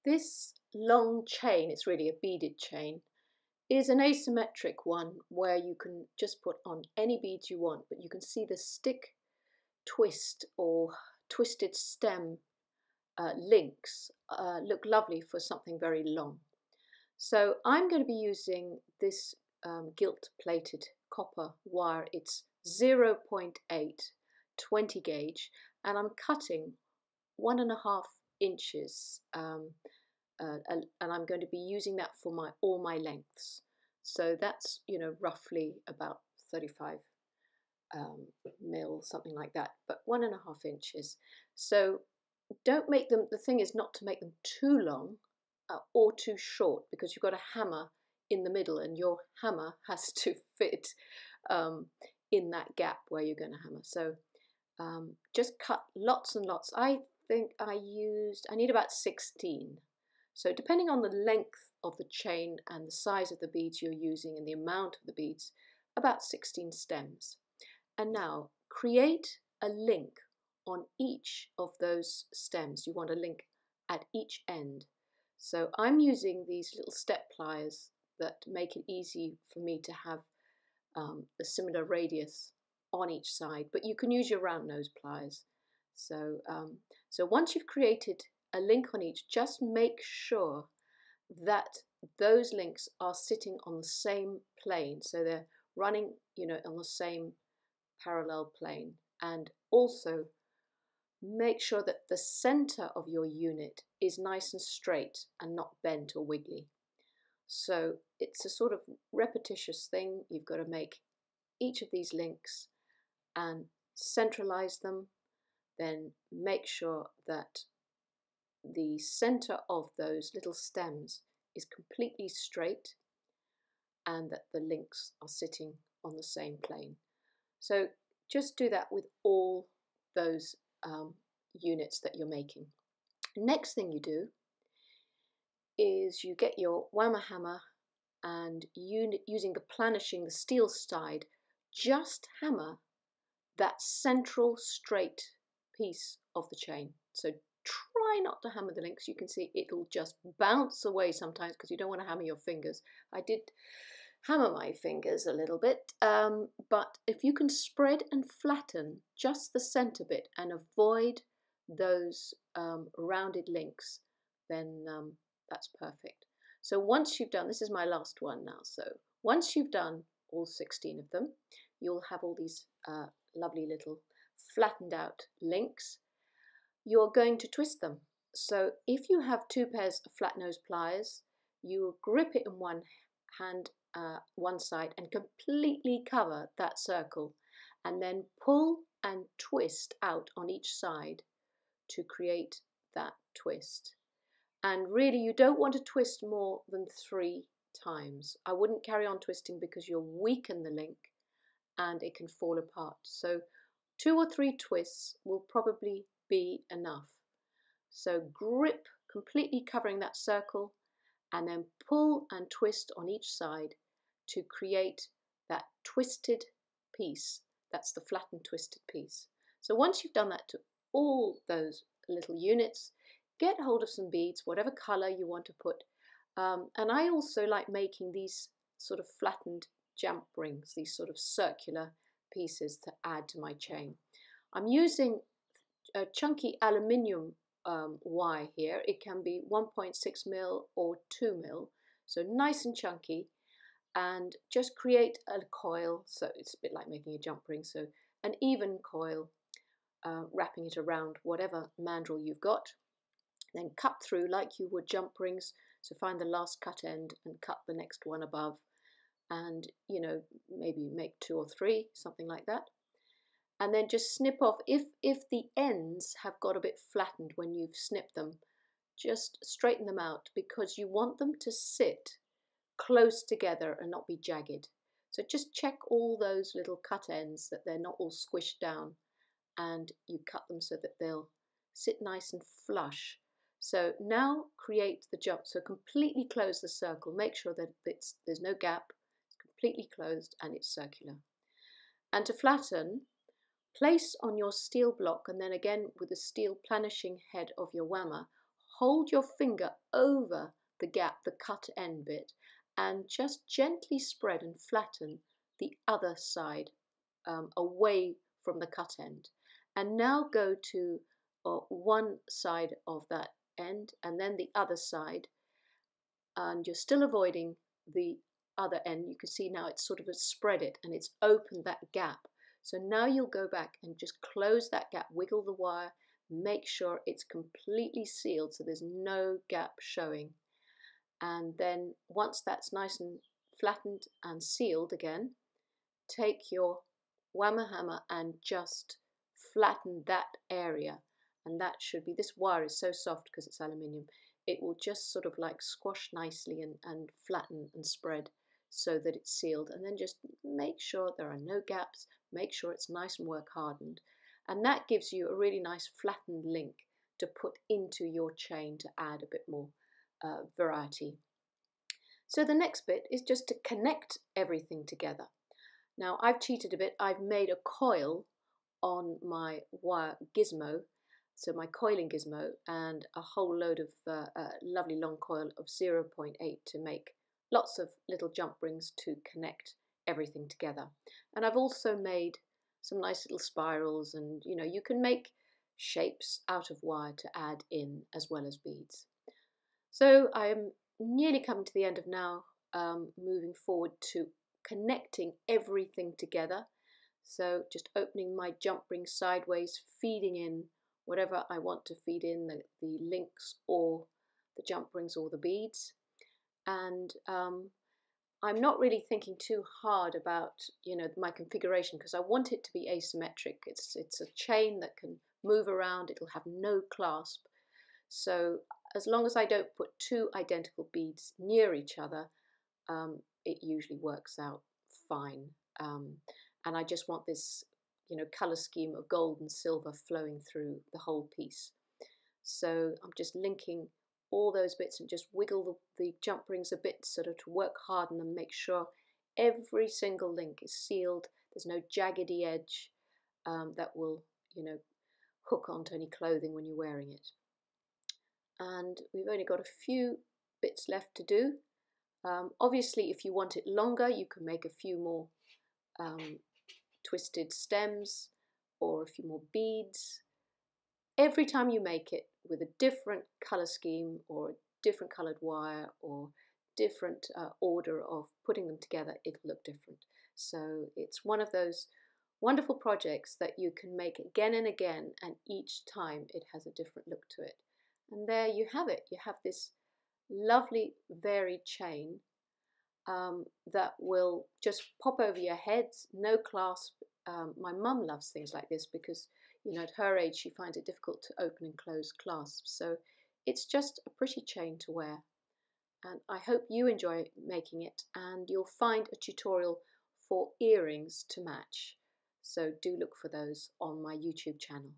This long chain, it's really a beaded chain, is an asymmetric one where you can just put on any beads you want, but you can see the stick twist or twisted stem links look lovely for something very long. So I'm going to be using this gilt plated copper wire. It's 0.8 20 gauge, and I'm cutting 1.5 inches, and I'm going to be using that for all my lengths. So that's, you know, roughly about 35 mil, something like that, but 1.5 inches. So don't make them, the thing is not to make them too long or too short, because you've got a hammer in the middle and your hammer has to fit in that gap where you're going to hammer. So just cut lots and lots. I think I need about 16. So depending on the length of the chain and the size of the beads you're using and the amount of the beads, about 16 stems. And now create a link on each of those stems. You want a link at each end. So I'm using these little step pliers that make it easy for me to have a similar radius on each side, but you can use your round nose pliers. So, so once you've created a link on each, just make sure that those links are sitting on the same plane. So they're running, you know, on the same parallel plane. And also make sure that the center of your unit is nice and straight and not bent or wiggly. So it's a sort of repetitious thing. You've got to make each of these links and centralize them, then make sure that the center of those little stems is completely straight and that the links are sitting on the same plane. So just do that with all those units that you're making. Next thing you do is you get your whammer hammer and using the planishing, the steel side, just hammer that central straight piece of the chain. So try not to hammer the links. You can see it'll just bounce away sometimes because you don't want to hammer your fingers. I did hammer my fingers a little bit, but if you can spread and flatten just the center bit and avoid those rounded links, then that's perfect. So once you've done, this is my last one now, so once you've done all 16 of them, you'll have all these lovely little flattened out links. You're going to twist them. So if you have 2 pairs of flat nose pliers, you will grip it in one hand, one side, and completely cover that circle, and then pull and twist out on each side to create that twist. And really, you don't want to twist more than 3 times. I wouldn't carry on twisting because you'll weaken the link and it can fall apart. So 2 or 3 twists will probably be enough. So grip, completely covering that circle, and then pull and twist on each side to create that twisted piece. That's the flattened twisted piece. So once you've done that to all those little units, get hold of some beads, whatever color you want to put. And I also like making these sort of flattened jump rings, these sort of circular pieces to add to my chain. I'm using a chunky aluminium wire here. It can be 1.6 mil or 2 mil, so nice and chunky, and just create a coil. So it's a bit like making a jump ring, so an even coil, wrapping it around whatever mandrel you've got, then cut through like you would jump rings. So find the last cut end and cut the next one above, and you know, maybe make 2 or 3, something like that. And then just snip off. If the ends have got a bit flattened when you've snipped them, just straighten them out, because you want them to sit close together and not be jagged. So just check all those little cut ends that they're not all squished down, and you cut them so that they'll sit nice and flush. So now create the jump. So completely close the circle. Make sure that there's no gap. It's completely closed and it's circular. And to flatten, place on your steel block, and then again with the steel planishing head of your whammer, hold your finger over the gap, the cut end bit, and just gently spread and flatten the other side away from the cut end. And now go to one side of that end and then the other side, and you're still avoiding the other end. You can see now it's sort of spread it and it's opened that gap. So now you'll go back and just close that gap, wiggle the wire, make sure it's completely sealed so there's no gap showing. And then once that's nice and flattened and sealed again, take your whammer hammer and just flatten that area. And that should be, this wire is so soft because it's aluminium, it will just sort of like squash nicely and flatten and spread so that it's sealed. And then just make sure there are no gaps, make sure it's nice and work hardened. And that gives you a really nice flattened link to put into your chain to add a bit more variety. So the next bit is just to connect everything together. Now I've cheated a bit, I've made a coil on my wire gizmo, so my coiling gizmo, and a whole load of lovely long coil of 0.8 to make lots of little jump rings to connect everything together. And I've also made some nice little spirals, and you know, you can make shapes out of wire to add in as well as beads. So I'm nearly coming to the end of now, moving forward to connecting everything together. So just opening my jump ring sideways, feeding in whatever I want to feed in, the links or the jump rings or the beads. And I'm not really thinking too hard about, you know, my configuration because I want it to be asymmetric. It's a chain that can move around, it'll have no clasp. So as long as I don't put two identical beads near each other, it usually works out fine. And I just want this, you know, colour scheme of gold and silver flowing through the whole piece. So I'm just linking all those bits and just wiggle the jump rings a bit sort of to work hard on them, make sure every single link is sealed. There's no jaggedy edge that will, you know, hook onto any clothing when you're wearing it. And we've only got a few bits left to do. Obviously, if you want it longer, you can make a few more twisted stems or a few more beads. Every time you make it with a different colour scheme or a different coloured wire or different order of putting them together, it'll look different. So it's one of those wonderful projects that you can make again and again, and each time it has a different look to it. And there you have it. You have this lovely varied chain that will just pop over your heads, no clasp. My mum loves things like this because, you know, at her age she finds it difficult to open and close clasps. So it's just a pretty chain to wear. And I hope you enjoy making it, and you'll find a tutorial for earrings to match. So do look for those on my YouTube channel.